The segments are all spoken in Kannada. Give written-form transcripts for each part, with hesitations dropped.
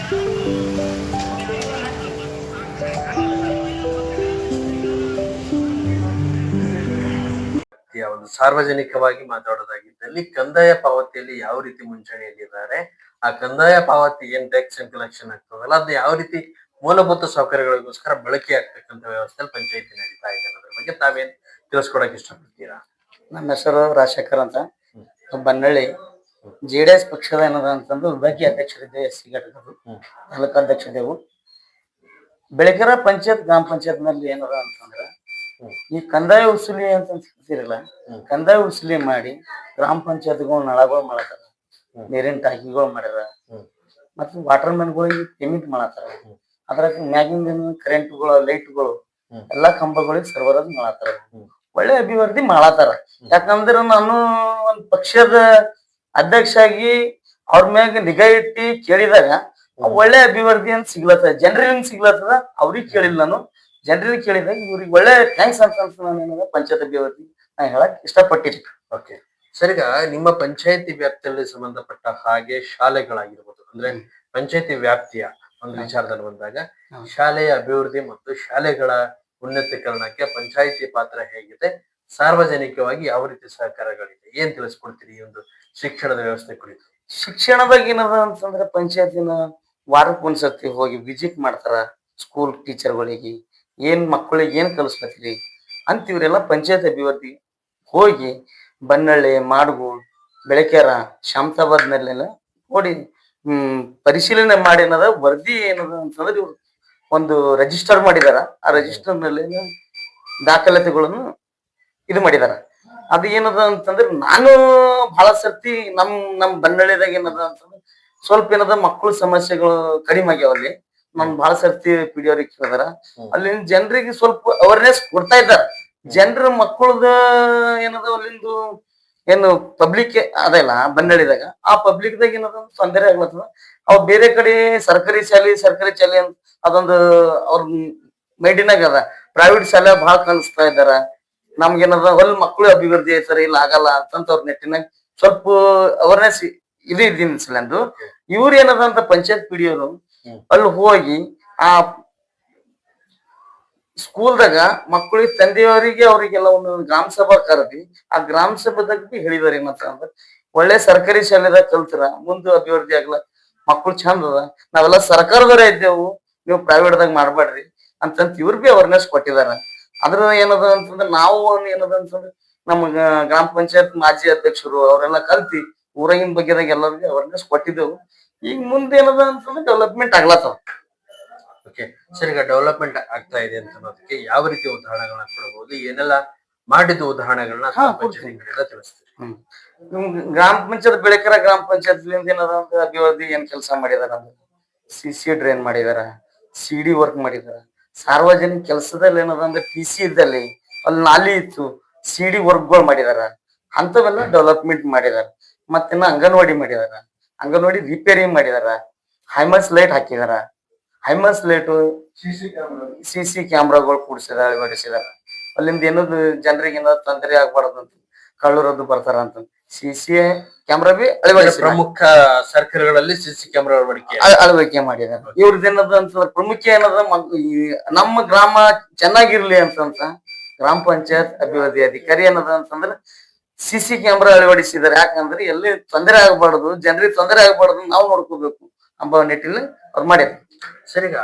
ಒಂದು ಸಾರ್ವಜನಿಕವಾಗಿ ಮಾತಾಡೋದಾಗಿದ್ದಲ್ಲಿ ಕಂದಾಯ ಪಾವತಿಯಲ್ಲಿ ಯಾವ ರೀತಿ ಮುಂಚೂಣಿಯಲ್ಲಿದ್ದಾರೆ, ಆ ಕಂದಾಯ ಪಾವತಿ ಏನ್ ಟ್ಯಾಕ್ಸ್ ಕಲೆಕ್ಷನ್ ಆಗ್ತದಲ್ಲ ಅದನ್ನ ಯಾವ ರೀತಿ ಮೂಲಭೂತ ಸೌಕರ್ಯಗಳಿಗೋಸ್ಕರ ಬಳಕೆ ಆಗ್ತಕ್ಕಂಥ ವ್ಯವಸ್ಥೆಯಲ್ಲಿ ಪಂಚಾಯತಿ ನಡೀತಾ ಇದೆ ಅನ್ನೋದ್ರ ಬಗ್ಗೆ ತಾವೇನ್ ತಿಳಿಸ್ಕೊಡಕ್ ಇಷ್ಟಪಡ್ತೀರಾ? ನಮ್ಮ ಹೆಸರು ರಾಜಶೇಖರ್ ಅಂತ, ಬನ್ನಳ್ಳಿ. JDS ಪಕ್ಷದ ಏನದ ಅಂತಂದು ವಿಭಾಗೀಯ ಅಧ್ಯಕ್ಷರಿದ್ದೇವೆ. SC ಘಟಕರು ತಾಲೂಕು ಅಧ್ಯಕ್ಷರಿದ್ದೆವು. ಬೆಳಕೆರೆ ಪಂಚಾಯತ್ ಗ್ರಾಮ ಪಂಚಾಯತ್ ನಲ್ಲಿ ಏನದ ಅಂತಂದ್ರ ಈ ಕಂದಾಯ ವಸೂಲಿ ಅಂತ ಸಿಗ್ತಿರಲ್ಲ, ಕಂದಾಯ ವಸೂಲಿ ಮಾಡಿ ಗ್ರಾಮ ಪಂಚಾಯತ್ಗಳು ನಳಗಳು ಮಾಡತಾರ, ನೀರಿನ ಟಾಕಿಗಳು ಮಾಡ್ಯಾರ, ಮತ್ತು ವಾಟರ್ ಮ್ಯಾನ್ಗಳಿಗೆ ಪೇಮೆಂಟ್ ಮಾಡತಾರ, ಅದ್ರಾಗ ಮ್ಯಾಗಿನ ಕರೆಂಟ್ಗಳು ಲೈಟ್ಗಳು ಎಲ್ಲಾ ಕಂಬಗಳಿಗೆ ಸರ್ವರಾಜ್ ಮಾಡತಾರ. ಒಳ್ಳೆ ಅಭಿವೃದ್ಧಿ ಮಾಡತಾರ. ಯಾಕಂದ್ರ ನಾನು ಒಂದ್ ಪಕ್ಷದ ಅಧ್ಯಕ್ಷ ಆಗಿ ಅವ್ರ ಮ್ಯಾಗ ನಿಗಾ ಇಟ್ಟಿ ಕೇಳಿದಾಗ ಒಳ್ಳೆ ಅಭಿವೃದ್ಧಿ ಅಂತ ಸಿಗ್ಲತ್ತದ, ಜನರಿಗೆ ಸಿಗ್ಲತ್ತದ. ಅವ್ರಿಗೆ ಕೇಳಿಲ್ಲ, ನಾನು ಜನರಿಗೆ ಕೇಳಿದಾಗ ಇವ್ರಿಗೆ ಒಳ್ಳೆ ಥ್ಯಾಂಕ್ಸ್ ಅಂತ ನಾನು ಏನಾದ ಪಂಚಾಯತ್ ಅಭಿವೃದ್ಧಿ ನಾ ಹೇಳಕ್ ಇಷ್ಟಪಟ್ಟಿನಿ. ಓಕೆ ಸರ್, ಈಗ ನಿಮ್ಮ ಪಂಚಾಯತಿ ವ್ಯಾಪ್ತಿಯಲ್ಲಿ ಸಂಬಂಧಪಟ್ಟ ಹಾಗೆ ಶಾಲೆಗಳಾಗಿರ್ಬೋದು, ಅಂದ್ರೆ ಪಂಚಾಯತಿ ವ್ಯಾಪ್ತಿಯ ಒಂದು ವಿಚಾರದಲ್ಲಿ ಬಂದಾಗ ಶಾಲೆಯ ಅಭಿವೃದ್ಧಿ ಮತ್ತು ಶಾಲೆಗಳ ಉನ್ನತೀಕರಣಕ್ಕೆ ಪಂಚಾಯತಿ ಪಾತ್ರ ಹೇಗಿದೆ, ಸಾರ್ವಜನಿಕವಾಗಿ ಯಾವ ರೀತಿ ಸಹಕಾರಗಳಿದೆ, ಏನ್ ತಿಳಿಸ್ಕೊಡ್ತೀರಿ ಈ ಒಂದು ಶಿಕ್ಷಣದ ವ್ಯವಸ್ಥೆ ಕುರಿತು? ಶಿಕ್ಷಣದಾಗ ಏನದ ಅಂತಂದ್ರೆ ಪಂಚಾಯತಿನ ವಾರಕ್ಕೆ ಒಂದ್ಸತಿ ಹೋಗಿ ವಿಸಿಟ್ ಮಾಡ್ತಾರ. ಸ್ಕೂಲ್ ಟೀಚರ್ಗಳಿಗೆ ಏನ್ ಮಕ್ಕಳಿಗೆ ಏನ್ ಕಲಿಸ್ಲತ್ತೀರಿ ಅಂತ ಇವರೆಲ್ಲ ಪಂಚಾಯತ್ ಅಭಿವೃದ್ಧಿ ಹೋಗಿ ಬನ್ನಳ್ಳಿ, ಮಾಡಗೂಳ್, ಬೆಳಕೆರ, ಶಾಮತಾಬಾದ್ನಲ್ಲೆಲ್ಲ ನೋಡಿ ಪರಿಶೀಲನೆ ಮಾಡಿ ಏನದ ವರದಿ ಏನದ ಅಂತಂದ್ರೆ ಇವ್ರು ಒಂದು ರಿಜಿಸ್ಟರ್ ಮಾಡಿದಾರ. ಆ ರಿಜಿಸ್ಟರ್ ನಲ್ಲಿ ದಾಖಲಾತಿಗಳನ್ನು ಇದು ಮಾಡಿದಾರ. ಅದು ಏನದ ಅಂತಂದ್ರೆ ನಾನು ಬಹಳ ಸರ್ತಿ ನಮ್ ಬನ್ನಳ್ಳಿದಾಗ ಏನದ ಅಂತಂದ್ರೆ ಸ್ವಲ್ಪ ಏನದ ಮಕ್ಕಳ ಸಮಸ್ಯೆಗಳು ಕಡಿಮೆ ಆಗ್ಯಾವ. ಅಲ್ಲಿ ನಮ್ ಬಹಳ ಸರ್ತಿ PDO ಅವ್ರಿಗೆ ಕೇಳಿದಾರ. ಅಲ್ಲಿ ಜನರಿಗೆ ಸ್ವಲ್ಪ ಅವೇರ್ನೆಸ್ ಕೊಡ್ತಾ ಇದ್ದಾರ. ಜನರ ಮಕ್ಕಳದ ಏನದ ಅಲ್ಲಿಂದು ಏನು ಪಬ್ಲಿಕ್ ಅದಲ್ಲ ಬನ್ನಳ್ಳಿದಾಗ, ಆ ಪಬ್ಲಿಕ್ ದಾಗ ಏನದ ತೊಂದರೆ ಆಗ್ಲತ್ತದ. ಅವ್ ಬೇರೆ ಕಡೆ ಸರ್ಕಾರಿ ಶಾಲೆ ಅಂತ ಅದೊಂದು ಅವ್ರ ಮೈಂಡಿನಾಗ ಅದ. ಪ್ರೈವೇಟ್ ಶಾಲೆ ಬಹಳ ಕಲಿಸ್ತಾ ಇದ್ದಾರ. ನಮ್ಗೇನದ ಹೊಲ್ ಮಕ್ಕಳು ಅಭಿವೃದ್ಧಿ ಆಯ್ತಾರ, ಇಲ್ಲ ಆಗಲ್ಲ ಅಂತಂತ ಅವ್ರ ನೆಟ್ಟಿನಾಗ ಸ್ವಲ್ಪ ಅವೇರ್ನೆಸ್ ಇದು ಇದ್ದಿನ್ಸಲಂದು ಇವ್ರ ಏನದ ಅಂತ ಪಂಚಾಯತ್ PDO ಅವರು ಅಲ್ಲಿ ಹೋಗಿ ಆ ಸ್ಕೂಲ್ದಾಗ ಮಕ್ಕಳಿಗೆ ತಂದೆಯವರಿಗೆ ಅವರಿಗೆಲ್ಲ ಒಂದು ಗ್ರಾಮ ಸಭಾ ಕರೆದಿ ಆ ಗ್ರಾಮ ಸಭಾದಾಗ ಹೇಳಿದಾರೆ ಏನಂತ ಅಂದ್ರೆ ಒಳ್ಳೆ ಸರ್ಕಾರಿ ಶಾಲೆದಾಗ ಕಲ್ತರ ಮುಂದೆ ಅಭಿವೃದ್ಧಿ ಆಗ್ಲ, ಮಕ್ಕಳು ಚಂದ ಅದ, ನಾವೆಲ್ಲ ಸರ್ಕಾರದವರೇ ಇದ್ದೇವು, ನೀವು ಪ್ರೈವೇಟ್ದಾಗ ಮಾಡ್ಬೇಡ್ರಿ ಅಂತಂತ ಇವ್ರ ಬಿ ಅವೇರ್ನೆಸ್ ಕೊಟ್ಟಿದಾರ. ಅದ್ರ ಏನದ ಅಂತಂದ್ರೆ ನಾವು ಏನದ ಅಂತಂದ್ರೆ ನಮ್ಮ ಗ್ರಾಮ ಪಂಚಾಯತ್ ಮಾಜಿ ಅಧ್ಯಕ್ಷರು ಅವರೆಲ್ಲ ಕಲ್ತಿ ಊರಾಗಿನ ಬಗ್ಗೆದಾಗ ಎಲ್ಲರಿಗೂ ಅವೇರ್ನೆಸ್ ಕೊಟ್ಟಿದ್ದೆವು. ಈಗ ಮುಂದೆ ಏನದ ಅಂತಂದ್ರೆ ಡೆವಲಪ್ಮೆಂಟ್ ಆಗ್ಲತ್ತವ. ಓಕೆ ಸರ್, ಈಗ ಡೆವಲಪ್ಮೆಂಟ್ ಆಗ್ತಾ ಇದೆ ಅಂತ ಅನ್ನೋದಕ್ಕೆ ಯಾವ ರೀತಿ ಉದಾಹರಣೆಗಳನ್ನ ಕೊಡಬಹುದು, ಏನೆಲ್ಲ ಮಾಡಿದ ಉದಾಹರಣೆಗಳನ್ನ ತಿಳಿಸ್ತೀವಿ? ಗ್ರಾಮ ಪಂಚಾಯತ್ ಬೆಳಕೆರೆ ಗ್ರಾಮ ಪಂಚಾಯತ್ ಏನದ ಅಂತ ಅಭಿವೃದ್ಧಿ ಏನ್ ಕೆಲಸ ಮಾಡಿದಾರ ಅಂದ್ರೆ CC ಡ್ರೈನ್ ಮಾಡಿದಾರ, CD ವರ್ಕ್ ಮಾಡಿದಾರ. ಸಾರ್ವಜನಿಕ ಕೆಲಸದಲ್ಲಿ ಏನದ ಅಂದ್ರೆ PC ಇದ್ದಲ್ಲಿ ಅಲ್ಲಿ ನಾಲಿ ಇತ್ತು, CD ವರ್ಕ್ಗಳು ಮಾಡಿದಾರ. ಅಂತವೆಲ್ಲ ಡೆವಲಪ್ಮೆಂಟ್ ಮಾಡಿದಾರ. ಮತ್ತಿನ್ನ ಅಂಗನವಾಡಿ ಮಾಡಿದಾರ, ಅಂಗನವಾಡಿ ರಿಪೇರಿ ಮಾಡಿದಾರ, ಹೈಮಾಸ್ ಲೈಟ್ ಹಾಕಿದಾರ. ಹೈಮಾಸ್ ಲೈಟ್ CC ಕ್ಯಾಮ್ರಾಗಳು ಕೂಡಿಸಿದಾರ, ಅಳವಡಿಸಿದಾರ. ಅಲ್ಲಿಂದ ಏನದು ಜನರಿಗೆ ಏನಾದ್ರು ತೊಂದರೆ ಆಗ್ಬಾರ್ದು ಅಂತ, ಕಳ್ಳರದ್ದು ಬರ್ತಾರ ಅಂತ CC ಕ್ಯಾಮ್ರಾ ಬಿ ಅಳವಡಿಸಿ ಪ್ರಮುಖ ಸರ್ಕಾರಗಳಲ್ಲಿ CC ಕ್ಯಾಮ್ರಾ ಅಳವಡಿಕೆ ಮಾಡಿದಾರ. ಇವ್ರದ್ದು ಏನದ ಅಂತಂದ್ರೆ ಪ್ರಮುಖ ಏನದ ನಮ್ಮ ಗ್ರಾಮ ಚೆನ್ನಾಗಿರ್ಲಿ ಅಂತಂತ ಗ್ರಾಮ ಪಂಚಾಯತ್ ಅಭಿವೃದ್ಧಿ ಅಧಿಕಾರಿ ಏನದ ಅಂತಂದ್ರೆ CC ಕ್ಯಾಮ್ರಾ ಅಳವಡಿಸಿದಾರೆ. ಯಾಕಂದ್ರೆ ಎಲ್ಲಿ ತೊಂದರೆ ಆಗ್ಬಾರ್ದು, ಜನರಿಗೆ ತೊಂದರೆ ಆಗ್ಬಾರ್ದು, ನಾವು ನೋಡ್ಕೋಬೇಕು ಎಂಬ ನಿಟ್ಟಿನಲ್ಲಿ ಅವ್ರು ಮಾಡಿದ್ರು. ಸರ್, ಈಗ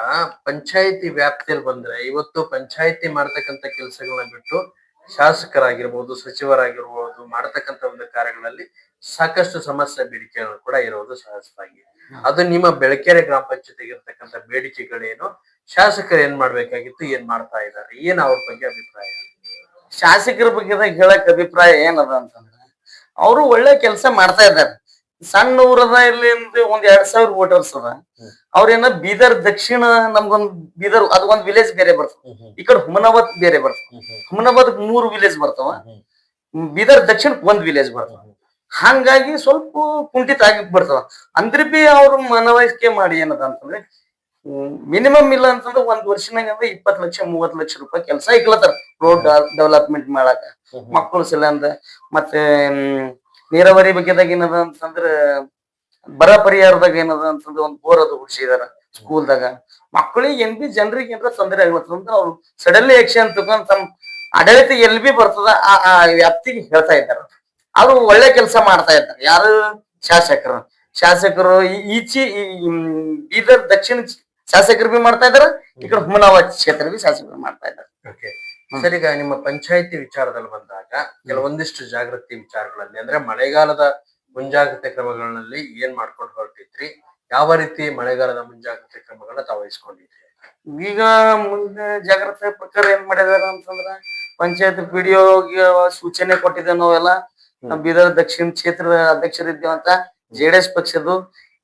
ಪಂಚಾಯತಿ ವ್ಯಾಪ್ತಿಯಲ್ಲಿ ಬಂದ್ರೆ ಇವತ್ತು ಪಂಚಾಯತಿ ಮಾಡ್ತಕ್ಕಂಥ ಕೆಲಸಗಳನ್ನ ಬಿಟ್ಟು ಶಾಸಕರಾಗಿರ್ಬೋದು, ಸಚಿವರಾಗಿರ್ಬೋದು ಮಾಡ್ತಕ್ಕಂಥ ಒಂದು ಕಾರ್ಯಗಳಲ್ಲಿ ಸಾಕಷ್ಟು ಸಮಸ್ಯೆ ಬೇಡಿಕೆಗಳು ಕೂಡ ಇರೋದು ಸಹಜವಾಗಿ. ಅದು ನಿಮ್ಮ ಬೆಳಕೆರೆ ಗ್ರಾಮ ಪಂಚಾಯತಿಗೆ ಇರ್ತಕ್ಕಂಥ ಬೇಡಿಕೆಗಳೇನು, ಶಾಸಕರು ಏನ್ ಮಾಡ್ಬೇಕಾಗಿತ್ತು, ಏನ್ ಮಾಡ್ತಾ ಇದ್ದಾರೆ, ಏನ್ ಅವ್ರ ಬಗ್ಗೆ ಅಭಿಪ್ರಾಯ? ಶಾಸಕರ ಬಗ್ಗೆ ಹೇಳಕ್ ಅಭಿಪ್ರಾಯ ಏನದ ಅಂತಂದ್ರೆ ಅವರು ಒಳ್ಳೆ ಕೆಲಸ ಮಾಡ್ತಾ ಇದ್ದಾರೆ. ಸಣ್ಣ ಊರದ ಇಲ್ಲಿ ಒಂದ್ 2000 ವೋಟರ್ಸ್ ಅದ. ಅವ್ರೇನ ಬೀದರ್ ದಕ್ಷಿಣ ನಮ್ಗೊಂದ್ ಬೀದರ್ ಅದು ಒಂದ್ ವಿಲೇಜ್ ಬೇರೆ ಬರ್ತವ, ಈ ಕಡೆ ಹುಮನಾಬಾದ್ ಬೇರೆ ಬರ್ತವ. ಹುಮನಾಬಾದ್ 3 ವಿಲೇಜ್ ಬರ್ತಾವ, ಬೀದರ್ ದಕ್ಷಿಣ 1 ವಿಲೇಜ್ ಬರ್ತಾವ. ಹಂಗಾಗಿ ಸ್ವಲ್ಪ ಕುಂಠಿತ ಆಗಿ ಬಿಡ್ತಾವ. ಅಂದ್ರೆ ಬಿ ಅವ್ರು ಮನವರಿಕೆ ಮಾಡಿ ಏನದ ಅಂತಂದ್ರೆ ಮಿನಿಮಮ್ ಇಲ್ಲ ಅಂತಂದ್ರೆ ಒಂದ್ ವರ್ಷನಾಗ 20 ಲಕ್ಷ 30 ಲಕ್ಷ ರೂಪಾಯಿ ಕೆಲಸ ಇಕ್ಲತ್ತಾರ ರೋಡ್ ಡೆವಲಪ್ಮೆಂಟ್ ಮಾಡಾಕ, ಮಕ್ಕಳು ಸಲ ಅಂದ. ಮತ್ತೆ ನೀರಾವರಿ ಬಗ್ಗೆದಾಗ ಏನದ ಅಂತಂದ್ರ ಬರ ಪರಿಹಾರದಾಗ ಏನದ ಅಂತಂದ್ರೆ ಒಂದ್ ಬೋರ್ ಅದು ಹುಡ್ಸಿದಾರ ಸ್ಕೂಲ್ದಾಗ. ಮಕ್ಕಳಿಗೆ ಏನ್ ಬಿ ಜನರಿಗೆ ಏನಾರ ತೊಂದರೆ ಆಗ್ಲತ್ತದ ಅಂದ್ರೆ ಅವ್ರು ಸಡನ್ಲಿ ಆಕ್ಷನ್ ತಗೊಂಡ್ ತಮ್ಮ ಆಡಳಿತ ಎಲ್ ಬಿ ಬರ್ತದ ಆ ವ್ಯಾಪ್ತಿಗೆ ಹೇಳ್ತಾ ಇದ್ದಾರೆ. ಅವ್ರು ಒಳ್ಳೆ ಕೆಲಸ ಮಾಡ್ತಾ ಇದ್ದಾರೆ. ಯಾರು? ಶಾಸಕರು ಬೀದರ್ ದಕ್ಷಿಣ ಶಾಸಕರು ಬಿ ಮಾಡ್ತಾ ಇದಾರೆ, ಈ ಕಡೆ ಹುಮನಾಬಾದ್ ಕ್ಷೇತ್ರ ಬಿ ಶಾಸಕರು ಮಾಡ್ತಾ ಇದ್ದಾರೆ. ಓಕೆ ಸರ್, ಈಗ ನಿಮ್ಮ ಪಂಚಾಯತಿ ವಿಚಾರದಲ್ಲಿ ಬಂದಾಗ ಕೆಲವೊಂದಿಷ್ಟು ಜಾಗೃತಿ ವಿಚಾರಗಳಲ್ಲಿ ಅಂದ್ರೆ ಮಳೆಗಾಲದ ಮುಂಜಾಗ್ರತೆ ಕ್ರಮಗಳಲ್ಲಿ ಏನ್ ಮಾಡ್ಕೊಂಡು ಹೊರಟಿದ್ರಿ, ಯಾವ ರೀತಿ ಮಳೆಗಾಲದ ಮುಂಜಾಗ್ರತೆ ಕ್ರಮಗಳನ್ನ ತಾವು ವಹಿಸ್ಕೊಂಡಿದ್ರಿ? ಈಗ ಮುಂದೆ ಜಾಗ್ರತೆ ಪ್ರಕಾರ ಏನ್ ಮಾಡಿದಾರ ಅಂತಂದ್ರ ಪಂಚಾಯತ್ ಪಿಡಿಒ ಸೂಚನೆ ಕೊಟ್ಟಿದ್ದೆ ನಾವೆಲ್ಲ. ಬೀದರ್ ದಕ್ಷಿಣ ಕ್ಷೇತ್ರದ ಅಧ್ಯಕ್ಷರಿದ್ದೇವಂತ JDS ಪಕ್ಷದ್ದು.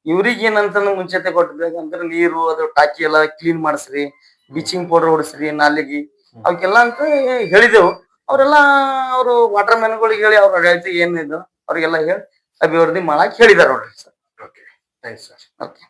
ಇವ್ರಿಗೆ ಏನಂತಂದ್ರೆ ಮುಂಚೆತೆ ಕೊಟ್ಟಿದ್ದಾಗ ಅಂದ್ರೆ ನೀರು ಅದು ಟಾಕಿ ಎಲ್ಲ ಕ್ಲೀನ್ ಮಾಡಿಸ್ರಿ, ಬ್ಲೀಚಿಂಗ್ ಪೌಡರ್ ಹೊಡಿಸ್ರಿ ನಾಲಿಗೆ ಅವಕ್ಕೆಲ್ಲ ಅಂತ ಹೇಳಿದೆವು. ಅವರೆಲ್ಲ ಅವರು ವಾಟರ್ ಮ್ಯಾನ್ಗಳಿಗೆ ಹೇಳಿ ಅವ್ರ ಆಡಳಿತ ಏನಿದ್ದು ಅವ್ರಿಗೆಲ್ಲ ಹೇಳಿ ಅಭಿವೃದ್ಧಿ ಮಾಡಕ್ ಹೇಳಿದಾರ ನೋಡ್ರಿ sir. Okay, thanks sir. Okay.